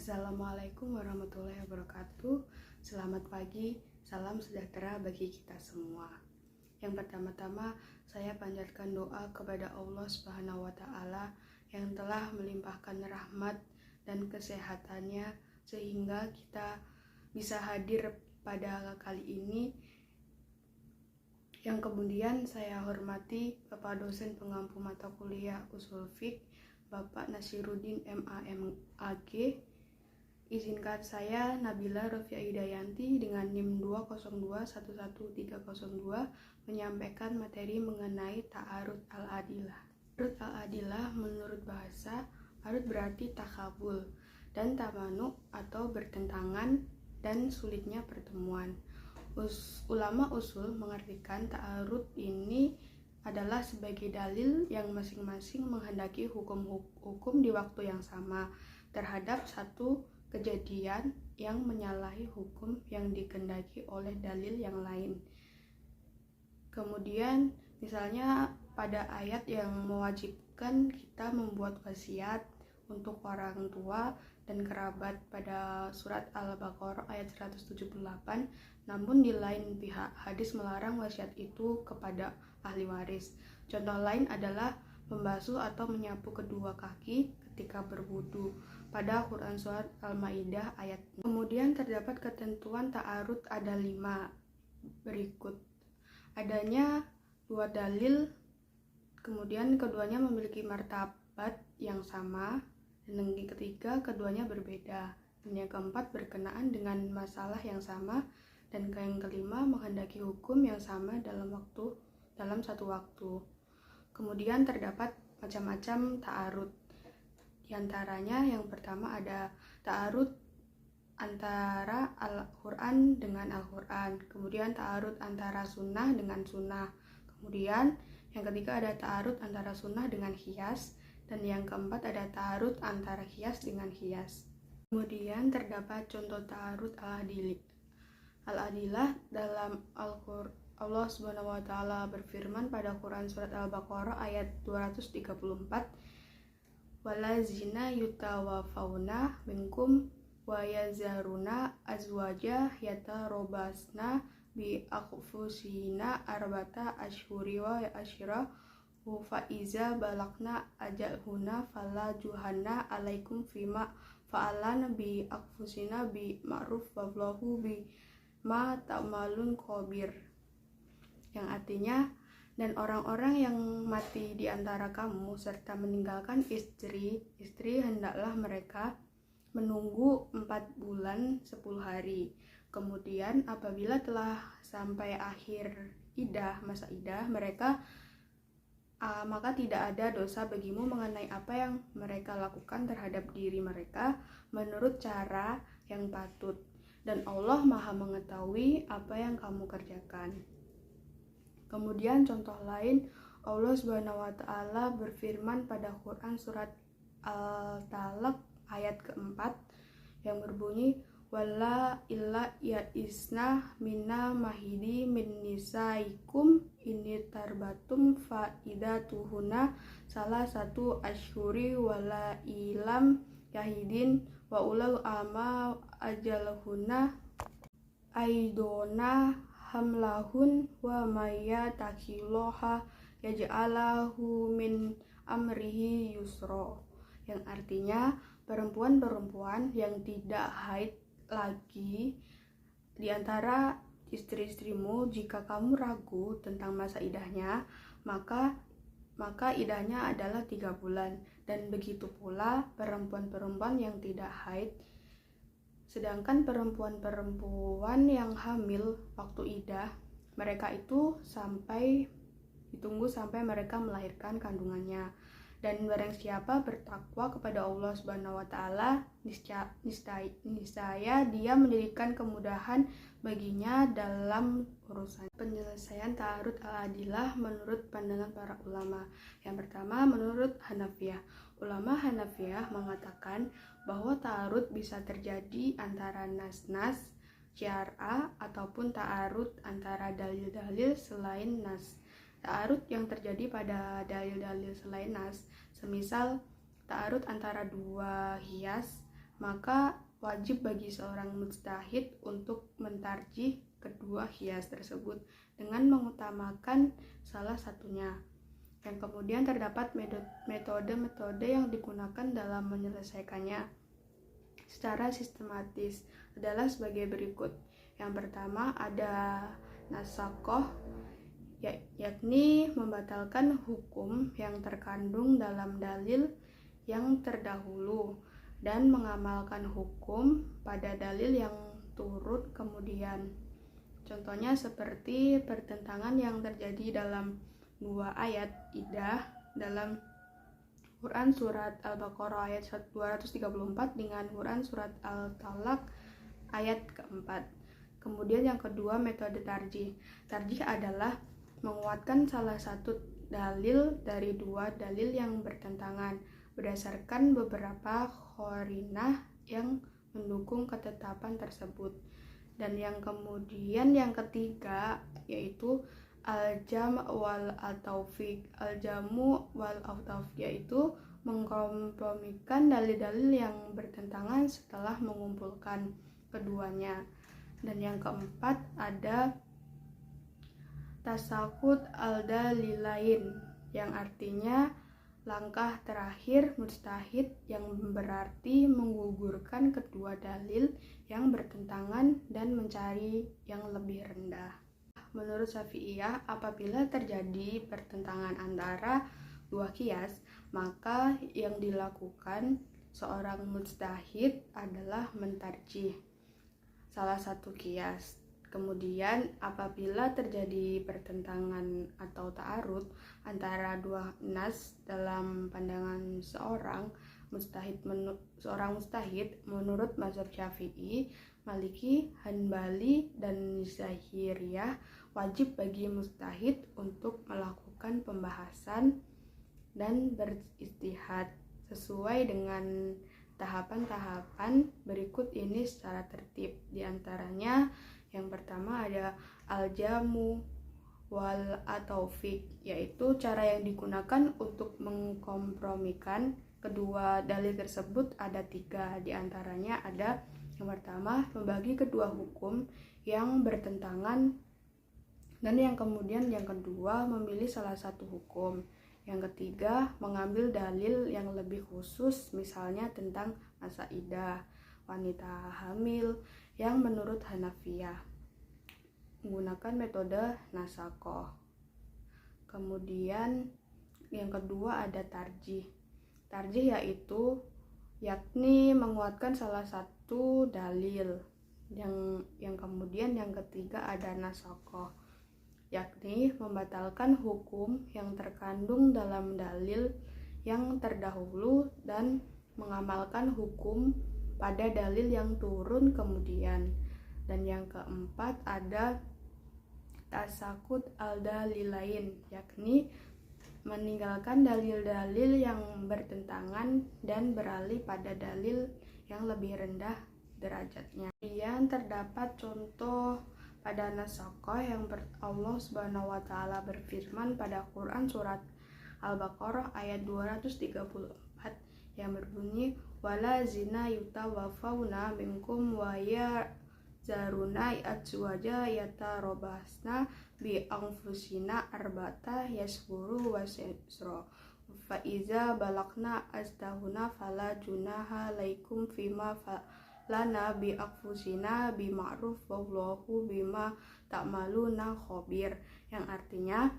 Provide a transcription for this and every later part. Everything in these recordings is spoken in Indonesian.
Assalamualaikum warahmatullahi wabarakatuh. Selamat pagi, salam sejahtera bagi kita semua. Yang pertama-tama saya panjatkan doa kepada Allah Subhanahu wa Ta'ala yang telah melimpahkan rahmat dan kesehatannya sehingga kita bisa hadir pada kali ini. Yang kemudian saya hormati Bapak dosen pengampu mata kuliah Ushul Fiqh Bapak Nasiruddin MAG. Izinkan saya Nabila Rofia Hidayanti dengan NIM 202111302 menyampaikan materi mengenai ta'arud al-adilah. Ta'arud al-adilah menurut bahasa, arud berarti takabul dan tamanu atau bertentangan dan sulitnya pertemuan. Ulama usul mengartikan ta'arud ini adalah sebagai dalil yang masing-masing menghendaki hukum di waktu yang sama terhadap satu kejadian yang menyalahi hukum yang dikehendaki oleh dalil yang lain. Kemudian misalnya pada ayat yang mewajibkan kita membuat wasiat untuk orang tua dan kerabat pada surat Al-Baqarah ayat 178, namun di lain pihak hadis melarang wasiat itu kepada ahli waris. Contoh lain adalah membasuh atau menyapu kedua kaki ketika berwudu pada Quran surat Al-Maidah ayat. Kemudian terdapat ketentuan ta'arud ada 5 berikut. Adanya 2 dalil, kemudian keduanya memiliki martabat yang sama, dan yang ketiga keduanya berbeda, dan yang keempat berkenaan dengan masalah yang sama, dan yang kelima menghendaki hukum yang sama dalam satu waktu. Kemudian terdapat macam-macam ta'arud. Di antaranya yang pertama ada ta'arud antara Al-Quran dengan Al-Quran, kemudian ta'arud antara sunnah dengan sunnah, kemudian yang ketiga ada ta'arud antara sunnah dengan qiyas, dan yang keempat ada ta'arud antara qiyas dengan qiyas. Kemudian terdapat contoh ta'arud al-adilah dalam Al-Quran. Allah Subhanahu wa Ta'ala berfirman pada Quran surat Al-Baqarah ayat 234, walazina yutawafawna minkum wa yazaruna azwaja yatarobasna bi akfusina arbata ashuri wa ashira fa iza balakna ajalhuna fala juhana alaikum fima fa'alan bi akfusina bi ma'ruf wallahu bi ma ta'malun khabir, yang artinya, dan orang-orang yang mati di antara kamu serta meninggalkan istri hendaklah mereka menunggu 4 bulan 10 hari. Kemudian apabila telah sampai akhir masa idah mereka, maka tidak ada dosa bagimu mengenai apa yang mereka lakukan terhadap diri mereka menurut cara yang patut, dan Allah Maha mengetahui apa yang kamu kerjakan. Kemudian contoh lain, Allah Subhanahu wa Ta'ala berfirman pada Quran surat Al-Talaq ayat keempat yang berbunyi, wala illa ya isna minna mahidi min nisaikum ini tarbatum fa idatuhuna salah satu ashuri wala ilam yahidin wa ulal ama ajalhuna aidona hamlahun wa maya takiloha yaj'alahu min amrihi yusro, yang artinya perempuan-perempuan yang tidak haid lagi di antara istri-istrimu, jika kamu ragu tentang masa idahnya, maka idahnya adalah 3 bulan, dan begitu pula perempuan-perempuan yang tidak haid. Sedangkan perempuan-perempuan yang hamil waktu idah, mereka itu ditunggu sampai mereka melahirkan kandungannya. Dan barang siapa bertakwa kepada Allah Subhanahu wa Ta'ala, niscaya dia menjadikan kemudahan baginya dalam urusan penyelesaian ta'arud al-adilah menurut pandangan para ulama. Yang pertama, menurut Hanafiyah. Ulama Hanafiyah mengatakan bahwa ta'arud bisa terjadi antara nas-nas syar'a ataupun ta'arud antara dalil-dalil selain nas. Ta'arud yang terjadi pada dalil-dalil selain nas, semisal ta'arud antara 2 hias maka wajib bagi seorang mujtahid untuk mentarjih kedua qiyas tersebut dengan mengutamakan salah satunya. Yang kemudian terdapat metode-metode yang digunakan dalam menyelesaikannya secara sistematis adalah sebagai berikut. Yang pertama ada nasakhoh, yakni membatalkan hukum yang terkandung dalam dalil yang terdahulu dan mengamalkan hukum pada dalil yang turut kemudian. Contohnya seperti pertentangan yang terjadi dalam dua ayat iddah dalam Quran Surat Al-Baqarah ayat 234 dengan Quran Surat Al-Talaq ayat keempat. Kemudian yang kedua metode tarjih. Tarjih adalah menguatkan salah satu dalil dari dua dalil yang bertentangan berdasarkan beberapa qarinah yang mendukung ketetapan tersebut. Dan yang kemudian yang ketiga yaitu al-jam' wal taufiq. Al-jamu wal taufiq yaitu mengkompromikan dalil-dalil yang bertentangan setelah mengumpulkan keduanya. Dan yang keempat ada tasakut al-dalilain yang artinya langkah terakhir mujtahid yang berarti menggugurkan kedua dalil yang bertentangan dan mencari yang lebih rendah. Menurut Syafi'iyah, apabila terjadi pertentangan antara dua qiyas, maka yang dilakukan seorang mujtahid adalah mentarjih salah satu qiyas. Kemudian apabila terjadi pertentangan atau ta'arud antara dua nas dalam pandangan seorang mujtahid menurut mazhab Syafi'i, Maliki, Hanbali, dan Zahiriyah, wajib bagi mujtahid untuk melakukan pembahasan dan beristihad sesuai dengan tahapan-tahapan berikut ini secara tertib. Di antaranya yang pertama ada al-jamu wal taufiq, yaitu cara yang digunakan untuk mengkompromikan kedua dalil tersebut ada tiga. Di antaranya ada yang pertama membagi kedua hukum yang bertentangan, dan yang kemudian yang kedua memilih salah satu hukum. Yang ketiga mengambil dalil yang lebih khusus, misalnya tentang masa iddah wanita hamil yang menurut Hanafiyah menggunakan metode nasakhoh. Kemudian yang kedua ada tarjih. Tarjih yakni menguatkan salah satu dalil. Yang kemudian yang ketiga ada nasakhoh, yakni membatalkan hukum yang terkandung dalam dalil yang terdahulu dan mengamalkan hukum pada dalil yang turun kemudian. Dan yang keempat ada tasakut al-dalilain, yakni meninggalkan dalil-dalil yang bertentangan dan beralih pada dalil yang lebih rendah derajatnya. Kemudian terdapat contoh pada nasakhoh yang Allah Subhanahu wa taala berfirman pada Quran surat Al-Baqarah ayat 234 yang berbunyi wala zina yutawaffauna minkum wa zaruna azwaja yatarabasna bi anfusina arba'ata yashhuru wa sisra fa iza balagna astahuna fala junaha alaikum fima lana bi anfusina bi ma'ruf wallahu bima ta'maluna khabir, yang artinya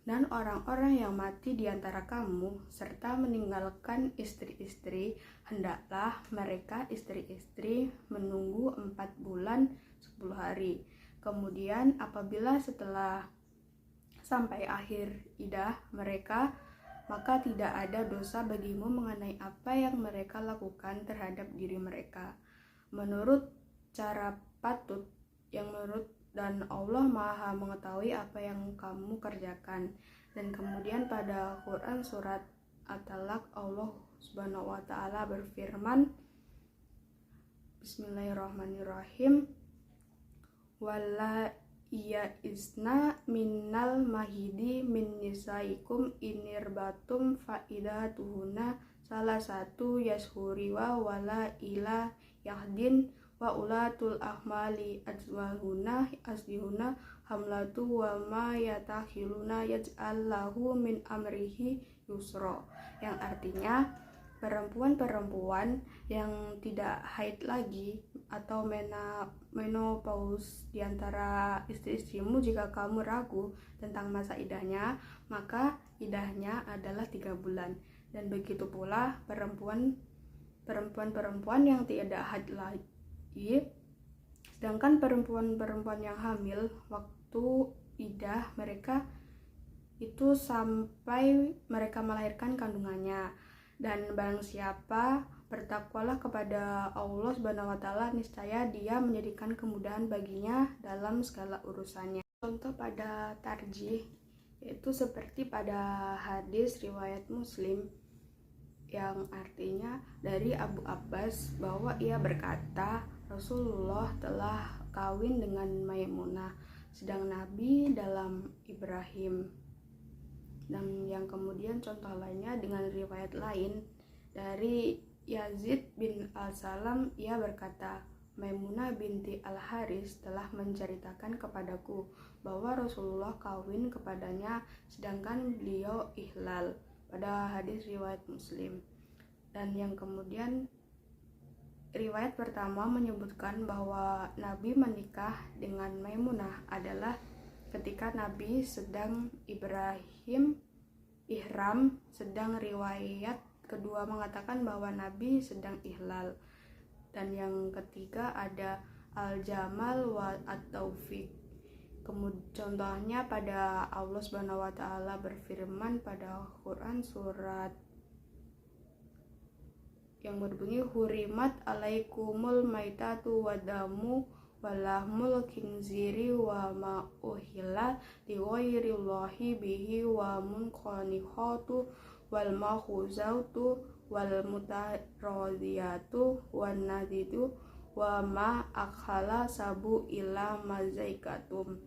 dan orang-orang yang mati di antara kamu serta meninggalkan istri-istri, hendaklah mereka istri-istri menunggu 4 bulan 10 hari. Kemudian apabila setelah sampai akhir iddah mereka, maka tidak ada dosa bagimu mengenai apa yang mereka lakukan terhadap diri mereka. Menurut cara patut yang menurut dan Allah Maha mengetahui apa yang kamu kerjakan. Dan kemudian pada Quran surat At-Talaq Allah Subhanahu wa taala berfirman, Bismillahirrahmanirrahim, wala iya isna minnal mahidi min nisaikum inirbatum faidatuhuna salah satu yashuri wa wala ila yahdin wa ulatul ahmali asdihuna hamlatu wa ma yatakhiruna yaj'allahu min amrihi yusra, yang artinya perempuan-perempuan yang tidak haid lagi atau menopause di antara istri-istrimu, jika kamu ragu tentang masa idahnya, maka idahnya adalah 3 bulan. Dan begitu pula perempuan-perempuan yang tidak haid lagi. Sedangkan perempuan-perempuan yang hamil, waktu idah mereka itu sampai mereka melahirkan kandungannya. Dan barang siapa bertakwalah kepada Allah Subhanahu wa taala, niscaya Dia menjadikan kemudahan baginya dalam segala urusannya. Contoh pada tarjih yaitu seperti pada hadis riwayat Muslim yang artinya dari Abu Abbas bahwa ia berkata, Rasulullah telah kawin dengan Maimunah, sedang Nabi dalam Ibrahim. Dan yang kemudian contoh lainnya dengan riwayat lain dari Yazid bin Al-Salam, ia berkata, Maimunah binti Al-Haris telah menceritakan kepadaku bahwa Rasulullah kawin kepadanya sedangkan beliau ihlal, pada hadis riwayat Muslim. Dan yang kemudian riwayat pertama menyebutkan bahwa Nabi menikah dengan Maimunah adalah ketika Nabi sedang ihram, sedang riwayat kedua mengatakan bahwa Nabi sedang ihlal. Dan yang ketiga ada al-jamal wa at-taufiq. Contohnya pada Allah Subhanahu wa taala berfirman pada Quran surat yang berbunyi hurimat alaikumul maitatu wadamu walahmul khinziri wa ma uhilla li ghairillahi bihi wa munqanihatu wal makhuzatu wal mutaradiyatu wan nadidu wa ma akhala sabu ila mazaikatum,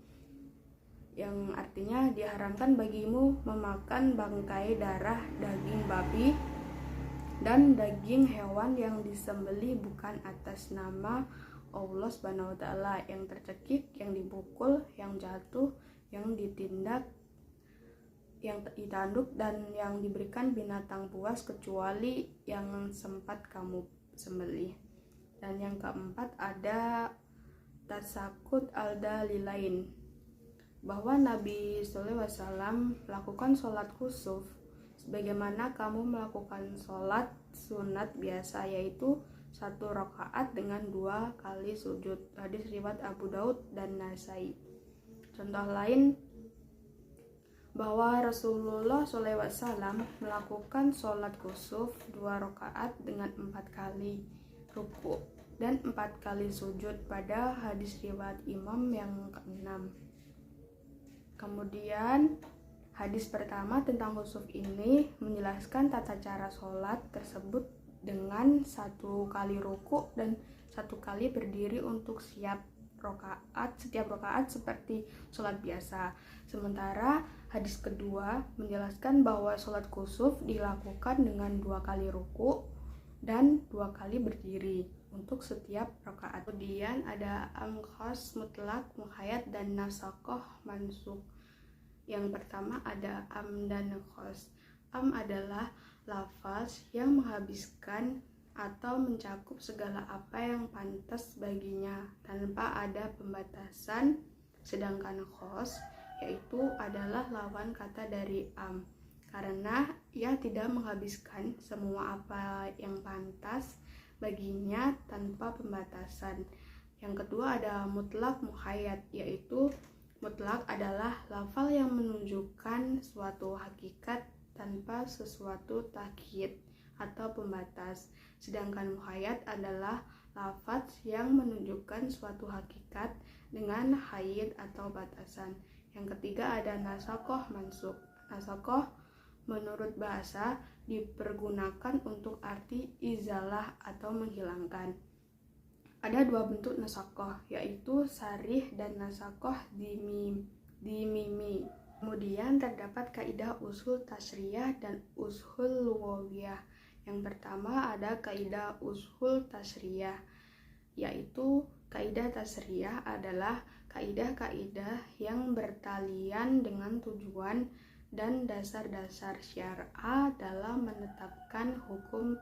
yang artinya diharamkan bagimu memakan bangkai, darah, daging babi dan daging hewan yang disembelih bukan atas nama Allah Subhanahu wa taala, yang tercekik, yang dipukul, yang jatuh, yang ditindak, yang ditanduk, dan yang diberikan binatang buas kecuali yang sempat kamu sembelih. Dan yang keempat ada tasakut al-dalilain, bahwa Nabi SAW melakukan sholat khusuf sebagaimana kamu melakukan sholat sunat biasa, yaitu 1 rakaat dengan 2 kali sujud. Hadis riwayat Abu Daud dan Nasai. Contoh lain bahwa Rasulullah SAW melakukan sholat khusuf 2 rakaat dengan 4 kali ruku dan 4 kali sujud pada hadis riwayat Imam yang ke-6. Kemudian hadis pertama tentang khusuf ini menjelaskan tata cara sholat tersebut dengan 1 kali ruku dan 1 kali berdiri untuk setiap rakaat seperti sholat biasa. Sementara hadis kedua menjelaskan bahwa sholat khusuf dilakukan dengan 2 kali ruku dan 2 kali berdiri untuk setiap rakaat. Kemudian ada khas mutlak, muqayyad, dan nasakoh mansuk. Yang pertama ada dan khas. Adalah lafaz yang menghabiskan atau mencakup segala apa yang pantas baginya tanpa ada pembatasan, sedangkan khos yaitu adalah lawan kata dari karena ia tidak menghabiskan semua apa yang pantas baginya tanpa pembatasan. Yang kedua ada mutlak muqayyad, yaitu mutlak adalah lafal yang menunjukkan suatu hakikat tanpa sesuatu takyid atau pembatas, sedangkan muqayyad adalah lafaz yang menunjukkan suatu hakikat dengan haid atau batasan. Yang ketiga ada nasakoh mansuk. Nasakoh menurut bahasa dipergunakan untuk arti izalah atau menghilangkan. Ada 2 bentuk nasakoh, yaitu sarih dan nasakoh dimimi. Kemudian terdapat kaidah usul tasriyah dan usul lughawiyah. Yang pertama ada kaidah ushul tasriyah, yaitu kaidah tasriyah adalah kaidah-kaidah yang bertalian dengan tujuan dan dasar-dasar syariah dalam menetapkan hukum.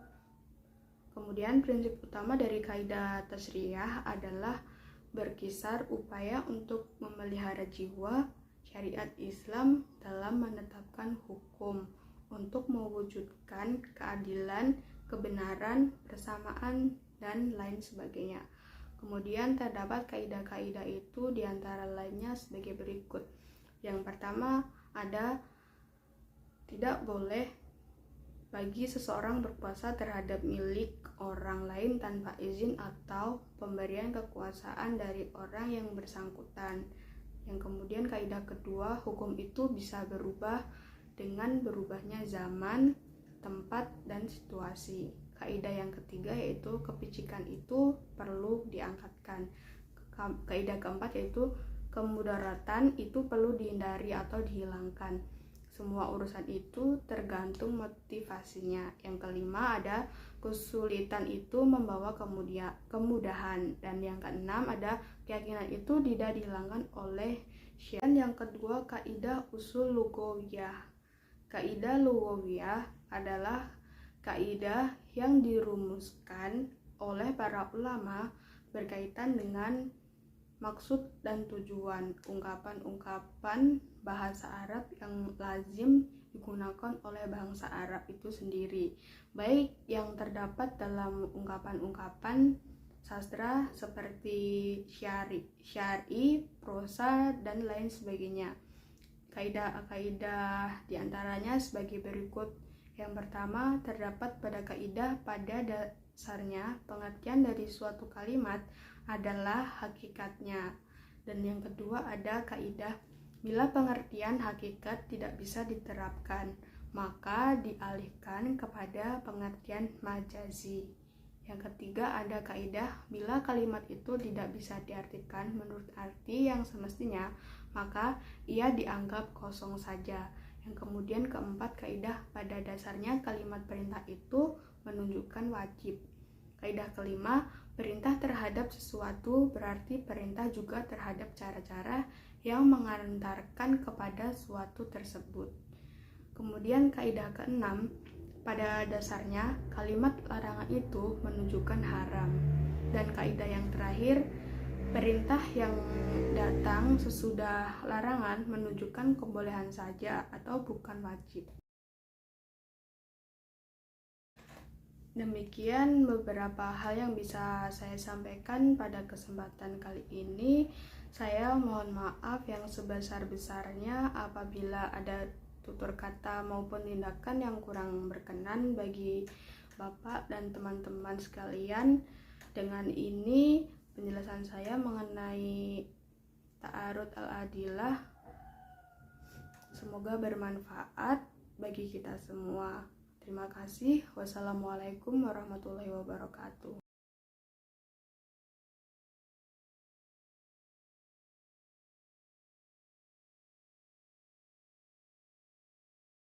Kemudian prinsip utama dari kaidah tasriyah adalah berkisar upaya untuk memelihara jiwa syariat Islam dalam menetapkan hukum untuk mewujudkan keadilan, kebenaran, persamaan, dan lain sebagainya. Kemudian terdapat kaidah-kaidah itu diantara lainnya sebagai berikut. Yang pertama ada tidak boleh bagi seseorang berkuasa terhadap milik orang lain tanpa izin atau pemberian kekuasaan dari orang yang bersangkutan. Yang kemudian kaidah kedua, hukum itu bisa berubah dengan berubahnya zaman, tempat, dan situasi. Kaidah yang ketiga yaitu kepicikan itu perlu diangkatkan. Kaidah keempat yaitu kemudaratan itu perlu dihindari atau dihilangkan. Semua urusan itu tergantung motivasinya. Yang kelima ada kesulitan itu membawa kemudahan. Dan yang keenam ada keyakinan itu tidak dihilangkan oleh syariat. Dan yang kedua kaidah usul lugawiyah. Kaidah lugawiyah adalah kaidah yang dirumuskan oleh para ulama berkaitan dengan maksud dan tujuan ungkapan-ungkapan bahasa Arab yang lazim digunakan oleh bangsa Arab itu sendiri, baik yang terdapat dalam ungkapan-ungkapan sastra seperti syar'i, prosa, dan lain sebagainya. Kaidah-kaidah diantaranya sebagai berikut. Yang pertama, terdapat pada kaidah pada dasarnya pengertian dari suatu kalimat adalah hakikatnya. Dan yang kedua ada kaidah bila pengertian hakikat tidak bisa diterapkan, maka dialihkan kepada pengertian majazi. Yang ketiga ada kaidah bila kalimat itu tidak bisa diartikan menurut arti yang semestinya, maka ia dianggap kosong saja. Yang kemudian keempat kaidah pada dasarnya kalimat perintah itu menunjukkan wajib. Kaidah kelima, perintah terhadap sesuatu berarti perintah juga terhadap cara-cara yang mengantarkan kepada suatu tersebut. Kemudian kaidah keenam, pada dasarnya kalimat larangan itu menunjukkan haram. Dan kaidah yang terakhir, perintah yang datang sesudah larangan menunjukkan kebolehan saja atau bukan wajib. Demikian beberapa hal yang bisa saya sampaikan pada kesempatan kali ini. Saya mohon maaf yang sebesar-besarnya apabila ada tutur kata maupun tindakan yang kurang berkenan bagi Bapak dan teman-teman sekalian. Dengan ini penjelasan saya mengenai ta'arud al-adilah semoga bermanfaat bagi kita semua. Terima kasih. Wassalamualaikum warahmatullahi wabarakatuh.